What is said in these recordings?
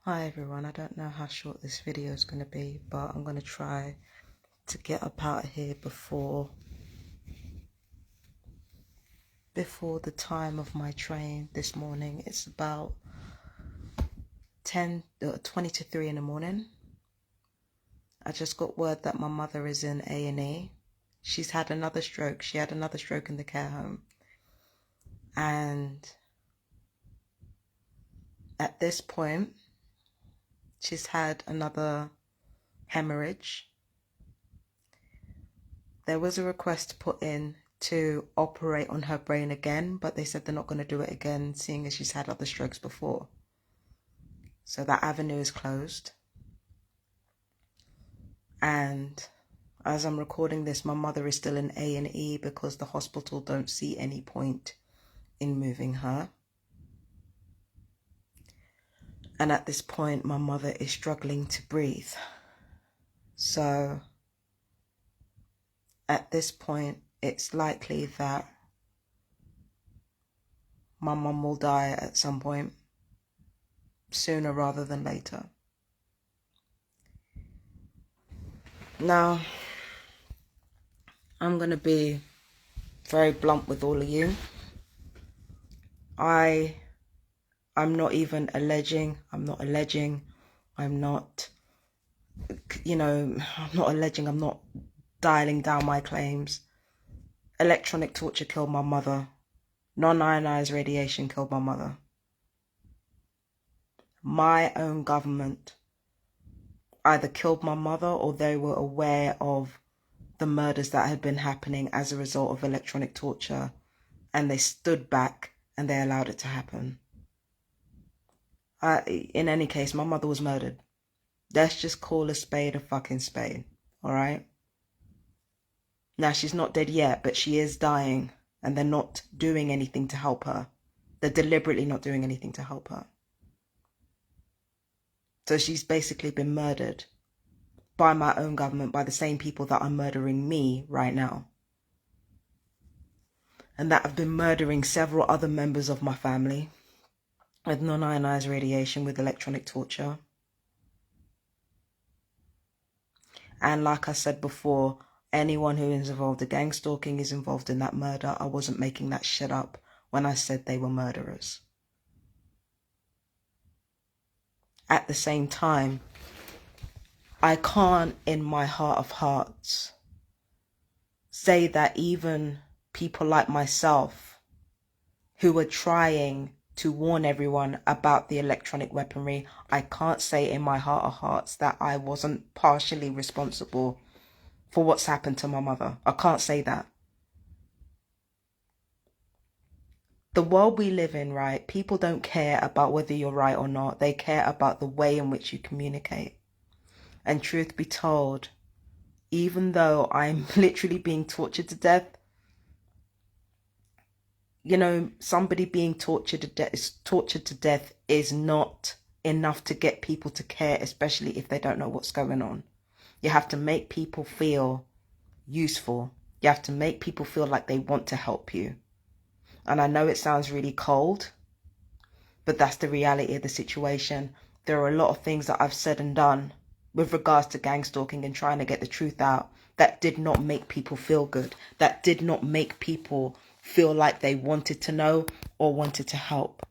Hi everyone, I don't know how short this video is going to be, but I'm going to try to get up out of here before the time of my train this morning. It's about 20 to 3 in the morning. I just got word that my mother is in A&E. She's had another stroke. She had another stroke in the care home. And at this point, she's had another hemorrhage. There was a request put in to operate on her brain again, but they said they're not going to do it again, seeing as she's had other strokes before. So that avenue is closed. And as I'm recording this, my mother is still in A&E because the hospital don't see any point in moving her. And at this point, my mother is struggling to breathe. So at this point, it's likely that my mum will die at some point, sooner rather than later. Now, I'm going to be very blunt with all of you. I'm not even alleging. I'm not alleging. I'm not dialing down my claims. Electronic torture killed my mother. Non-ionized radiation killed my mother. My own government either killed my mother or they were aware of the murders that had been happening as a result of electronic torture, and they stood back and they allowed it to happen. In any case, my mother was murdered. Let's just call a spade a fucking spade, all right? Now, she's not dead yet, but she is dying, and they're not doing anything to help her. They're deliberately not doing anything to help her. So she's basically been murdered by my own government, by the same people that are murdering me right now, and that have been murdering several other members of my family with non-ionized radiation, with electronic torture. And like I said before, anyone who is involved in gangstalking is involved in that murder. I wasn't making that shit up when I said they were murderers. At the same time, I can't, in my heart of hearts, say that even people like myself who are trying to warn everyone about the electronic weaponry, I can't say in my heart of hearts that I wasn't partially responsible for what's happened to my mother. I can't say that. The world we live in, right? People don't care about whether you're right or not. They care about the way in which you communicate. And truth be told, even though I'm literally being tortured to death, somebody being tortured to death is not enough to get people to care, especially if they don't know what's going on. You have to make people feel useful. You have to make people feel like they want to help you. And I know it sounds really cold, but that's the reality of the situation. There are a lot of things that I've said and done with regards to gangstalking and trying to get the truth out that did not make people feel good, that did not make people feel like they wanted to know or wanted to help.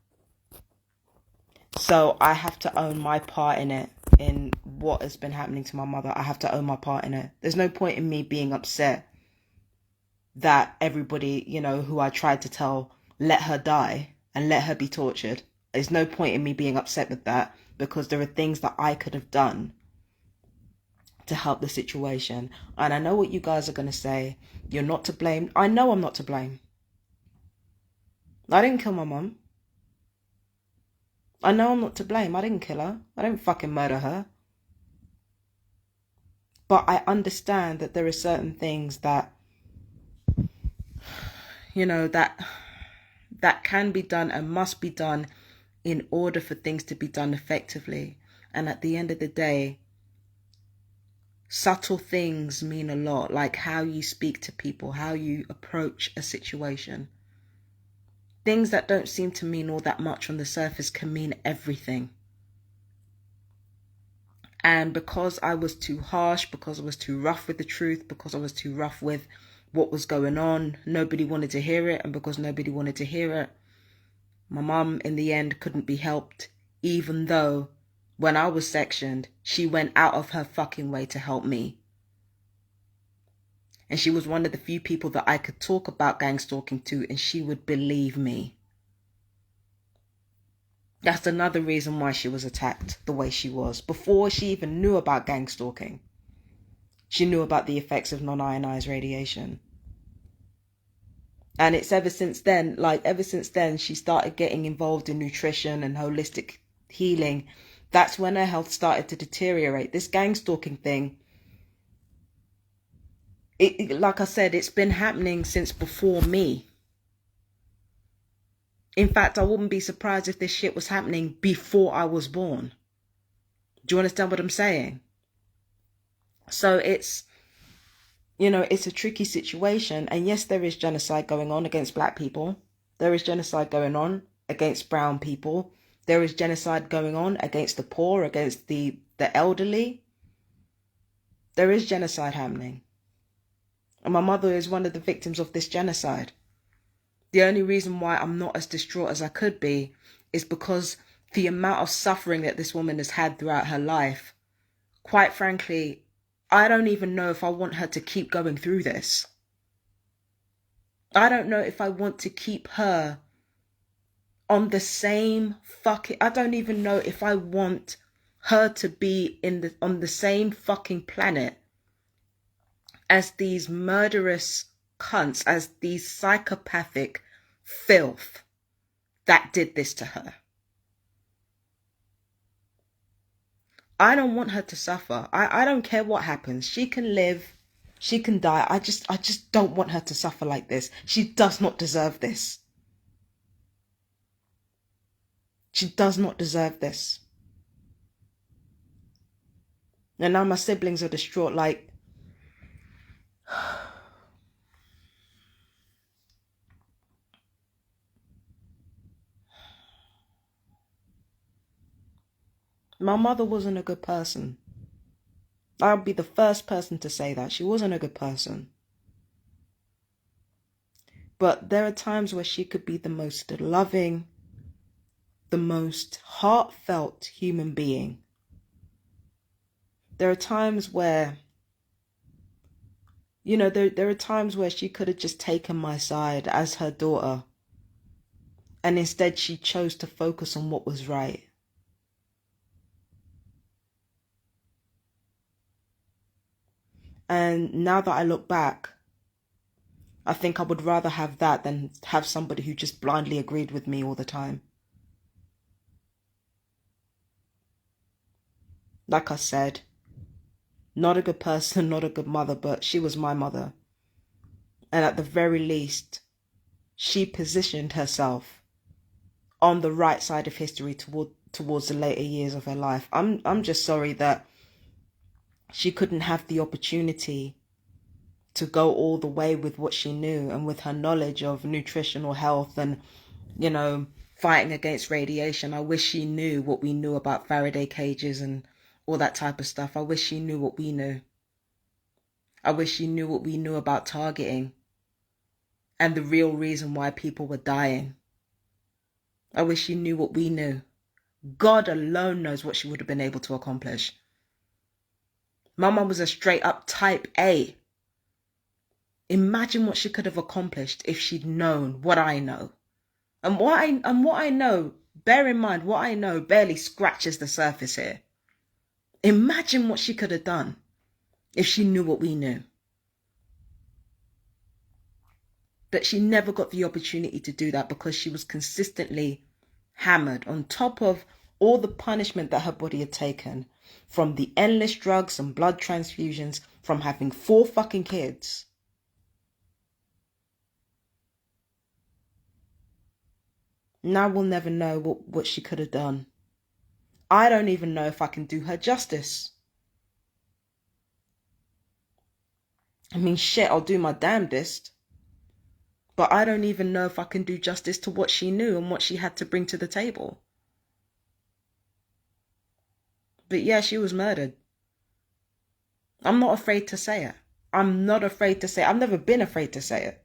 So I have to own my part in it, in what has been happening to my mother. I have to own my part in it. There's no point in me being upset that everybody, who I tried to tell, let her die and let her be tortured. There's no point in me being upset with that, because there are things that I could have done to help the situation. And I know what you guys are going to say. You're not to blame. I know I'm not to blame. I didn't kill my mum. I know I'm not to blame. I didn't kill her. I didn't fucking murder her. But I understand that there are certain things that, that can be done and must be done in order for things to be done effectively. And at the end of the day, subtle things mean a lot, like how you speak to people, how you approach a situation. Things that don't seem to mean all that much on the surface can mean everything. And because I was too harsh, because I was too rough with the truth, because I was too rough with what was going on, nobody wanted to hear it. And because nobody wanted to hear it, my mum in the end couldn't be helped, even though when I was sectioned, she went out of her fucking way to help me. And she was one of the few people that I could talk about gang stalking to, and she would believe me. That's another reason why she was attacked the way she was. Before she even knew about gang stalking, she knew about the effects of non-ionized radiation. And it's ever since then, she started getting involved in nutrition and holistic healing. That's when her health started to deteriorate. This gang stalking thing, like I said, it's been happening since before me. In fact, I wouldn't be surprised if this shit was happening before I was born. Do you understand what I'm saying? So it's a tricky situation. And yes, there is genocide going on against black people. There is genocide going on against brown people. There is genocide going on against the poor, against the elderly. There is genocide happening. And my mother is one of the victims of this genocide. The only reason why I'm not as distraught as I could be is because the amount of suffering that this woman has had throughout her life, quite frankly, I don't even know if I want her to keep going through this. I don't know if I want to keep her on the same I don't even know if I want her to be on the same fucking planet as these murderous cunts, as these psychopathic filth that did this to her. I don't want her to suffer. I don't care what happens. She can live, she can die. I just don't want her to suffer like this. She does not deserve this. She does not deserve this. And now my siblings are distraught, like, my mother wasn't a good person. I'll be the first person to say that. She wasn't a good person. But there are times where she could be the most loving, the most heartfelt human being. There are times where, there are times where she could have just taken my side as her daughter. And instead she chose to focus on what was right. And now that I look back, I think I would rather have that than have somebody who just blindly agreed with me all the time. Like I said, not a good person, not a good mother, but she was my mother. And at the very least, she positioned herself on the right side of history towards the later years of her life. I'm just sorry that she couldn't have the opportunity to go all the way with what she knew and with her knowledge of nutritional health and, fighting against radiation. I wish she knew what we knew about Faraday cages and all that type of stuff. I wish she knew what we knew. I wish she knew what we knew about targeting and the real reason why people were dying. I wish she knew what we knew. God alone knows what she would have been able to accomplish. Mama was a straight up type A. Imagine what she could have accomplished if she'd known what I know. And what I know, bear in mind, what I know barely scratches the surface here. Imagine what she could have done if she knew what we knew. But she never got the opportunity to do that because she was consistently hammered on top of all the punishment that her body had taken from the endless drugs and blood transfusions, from having 4 fucking kids. Now we'll never know what she could have done. I don't even know if I can do her justice. I mean, shit, I'll do my damnedest. But I don't even know if I can do justice to what she knew and what she had to bring to the table. But yeah, she was murdered. I'm not afraid to say it. I'm not afraid to say it. I've never been afraid to say it.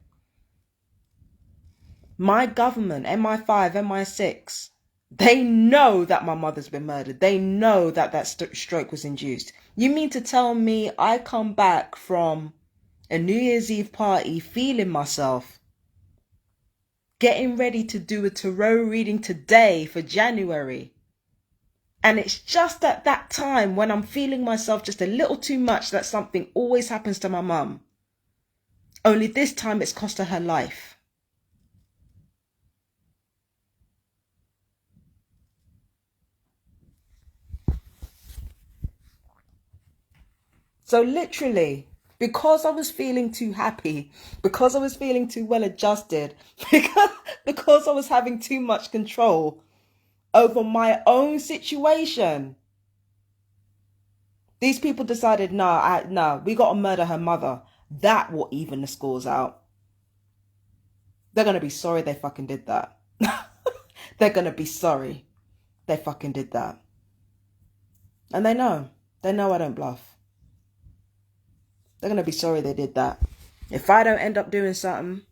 My government, MI5, MI6, they know that my mother's been murdered. They know that that stroke was induced. You mean to tell me I come back from a New Year's Eve party feeling myself, getting ready to do a tarot reading today for January, and it's just at that time when I'm feeling myself just a little too much that something always happens to my mum. Only this time it's cost her life. So literally, because I was feeling too happy, because I was feeling too well adjusted, because I was having too much control over my own situation, these people decided, no, we got to murder her mother. That will even the scores out. They're going to be sorry they fucking did that. They're going to be sorry they fucking did that. And they know. They know I don't bluff. They're going to be sorry they did that. If I don't end up doing something,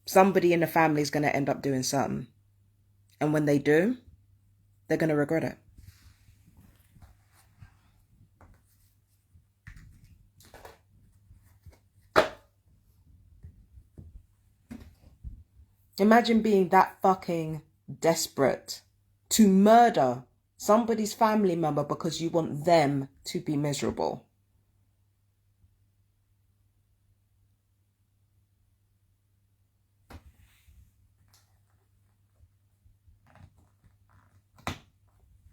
somebody in the family is going to end up doing something. And when they do, they're going to regret it. Imagine being that fucking desperate to murder somebody's family member because you want them to be miserable.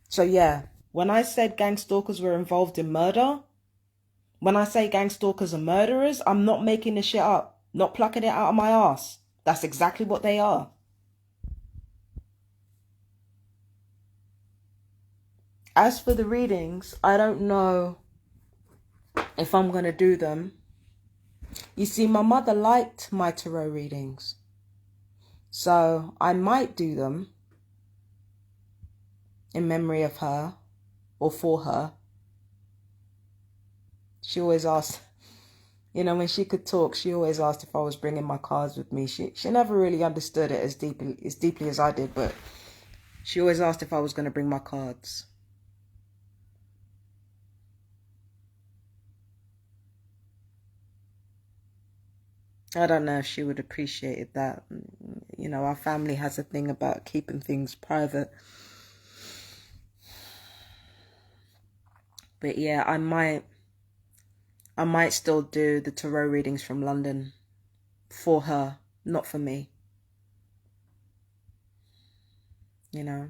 So yeah, when I said gang stalkers were involved in murder, when I say gang stalkers are murderers, I'm not making this shit up, not plucking it out of my ass. That's exactly what they are. As for the readings, I don't know if I'm going to do them. You see, my mother liked my tarot readings, so I might do them in memory of her or for her. She always asked, you know, when she could talk, she always asked if I was bringing my cards with me. She never really understood it as deeply as I did, but she always asked if I was going to bring my cards. I don't know if she would appreciate that. You know, our family has a thing about keeping things private. But yeah, I might still do the tarot readings from London for her, not for me. You know.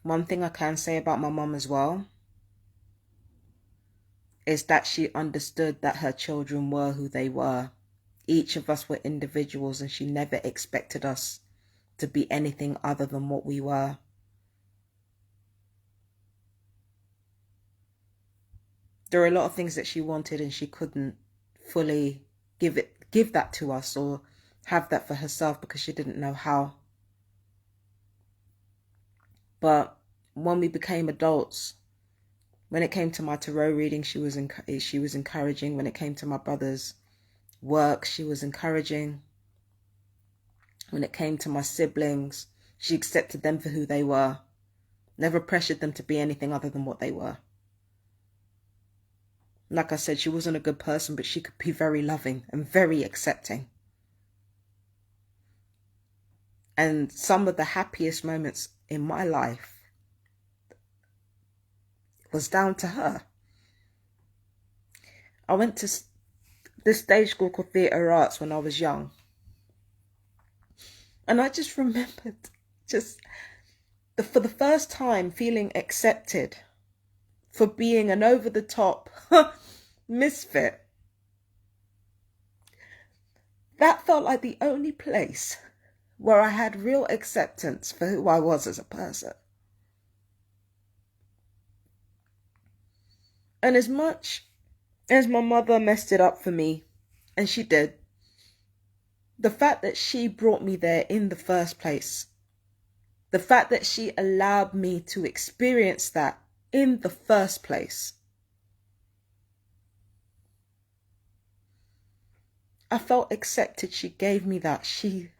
One thing I can say about my mum as well is that she understood that her children were who they were. Each of us were individuals, and she never expected us to be anything other than what we were. There are a lot of things that she wanted and she couldn't fully give that to us or have that for herself because she didn't know how. But when we became adults, when it came to my tarot reading, she was encouraging. When it came to my brother's work, she was encouraging. When it came to my siblings, she accepted them for who they were. Never pressured them to be anything other than what they were. Like I said, she wasn't a good person, but she could be very loving and very accepting. And some of the happiest moments in my life was down to her. I went to this stage school called Theatre Arts when I was young. And I just remembered for the first time feeling accepted for being an over-the-top misfit. That felt like the only place where I had real acceptance for who I was as a person. And as much as my mother messed it up for me, and she did, the fact that she brought me there in the first place The fact that she allowed me to experience that in the first place. I felt accepted. She gave me that. She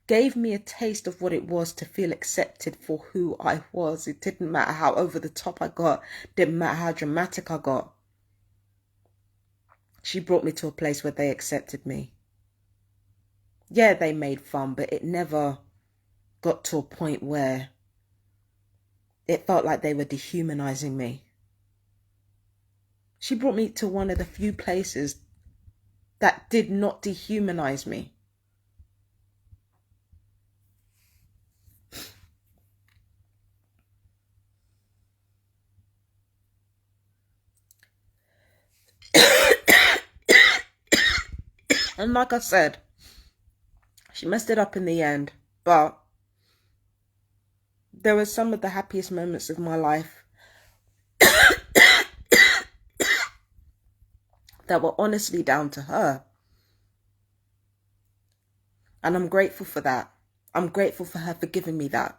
gave me a taste of what it was to feel accepted for who I was. It didn't matter how over the top I got. Didn't matter how dramatic I got. She brought me to a place where they accepted me. Yeah, they made fun, but it never got to a point where it felt like they were dehumanizing me. She brought me to one of the few places that did not dehumanize me. And like I said, she messed it up in the end, but there were some of the happiest moments of my life that were honestly down to her. And I'm grateful for that. I'm grateful for her for giving me that.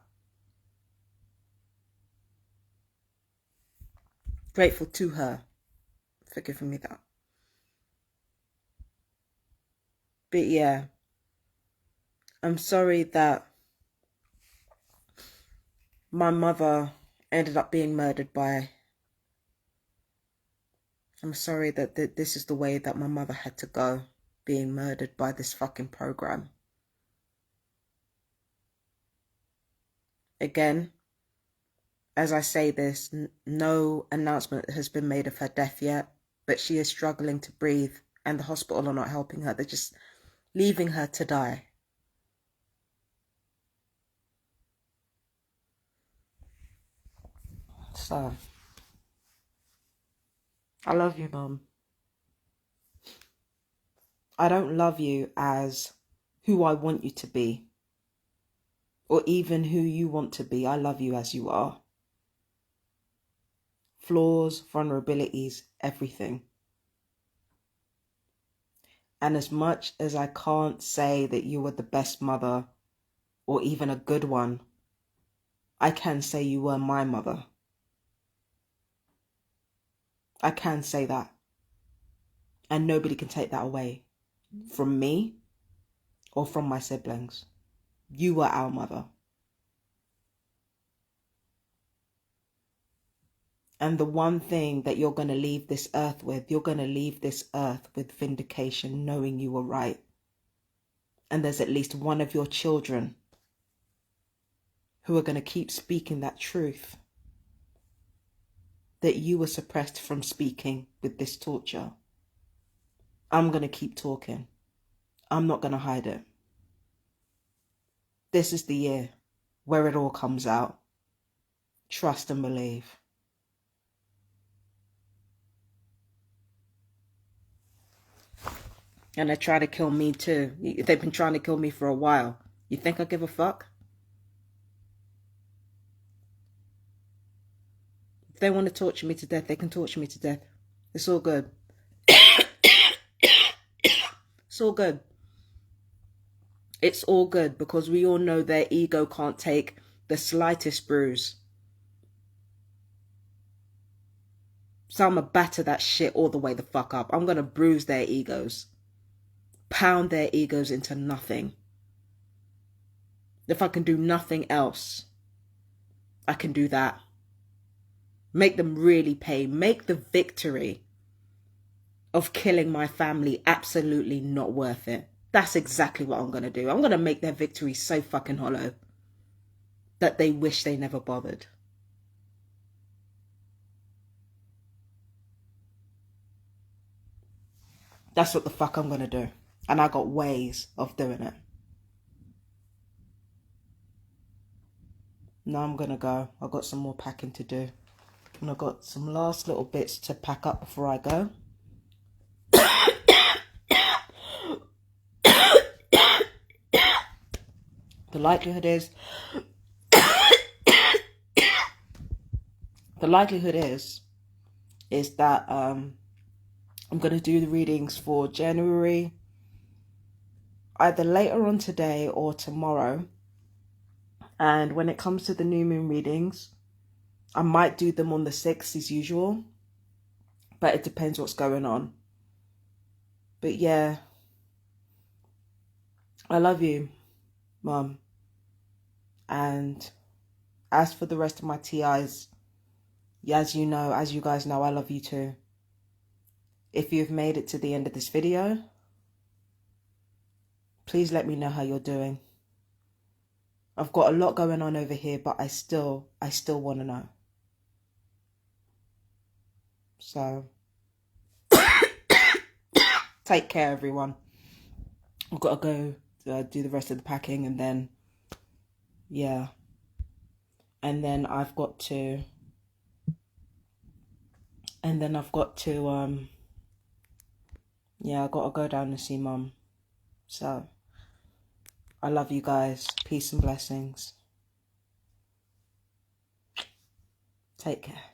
Grateful to her for giving me that. But yeah, I'm sorry that my mother ended up being murdered by... I'm sorry that this is the way that my mother had to go, being murdered by this fucking program. Again, as I say this, no announcement has been made of her death yet, but she is struggling to breathe and the hospital are not helping her. They're just leaving her to die. So, I love you, Mum. I don't love you as who I want you to be, or even who you want to be. I love you as you are. Flaws, vulnerabilities, everything. And as much as I can't say that you were the best mother or even a good one, I can say you were my mother. I can say that. And nobody can take that away from me or from my siblings. You were our mother. And the one thing that you're going to leave this earth with, you're going to leave this earth with vindication, knowing you were right. And there's at least one of your children who are going to keep speaking that truth that you were suppressed from speaking with this torture. I'm going to keep talking. I'm not going to hide it. This is the year where it all comes out. Trust and believe. And they try to kill me too. They've been trying to kill me for a while. You think I give a fuck? If they want to torture me to death, they can torture me to death. It's all good. It's all good. It's all good because we all know their ego can't take the slightest bruise. So I'm going to batter that shit all the way the fuck up. I'm going to bruise their egos. Pound their egos into nothing. If I can do nothing else, I can do that. Make them really pay. Make the victory of killing my family absolutely not worth it. That's exactly what I'm going to do. I'm going to make their victory so fucking hollow that they wish they never bothered. That's what the fuck I'm going to do. And I got ways of doing it. Now I'm going to go. I've got some more packing to do. And I've got some last little bits to pack up before I go. The likelihood is that I'm going to do the readings for January either later on today or tomorrow. And when it comes to the new moon readings, I might do them on the 6th as usual, but it depends what's going on. But yeah, I love you, Mum. And as for the rest of my TIs, as you know, as you guys know, I love you too. If you've made it to the end of this video, please let me know how you're doing. I've got a lot going on over here, but I still want to know. So, take care, everyone. I've got to go do the rest of the packing, and then, yeah. And then I've got to, yeah, I've got to go down and see Mum. So, I love you guys. Peace and blessings. Take care.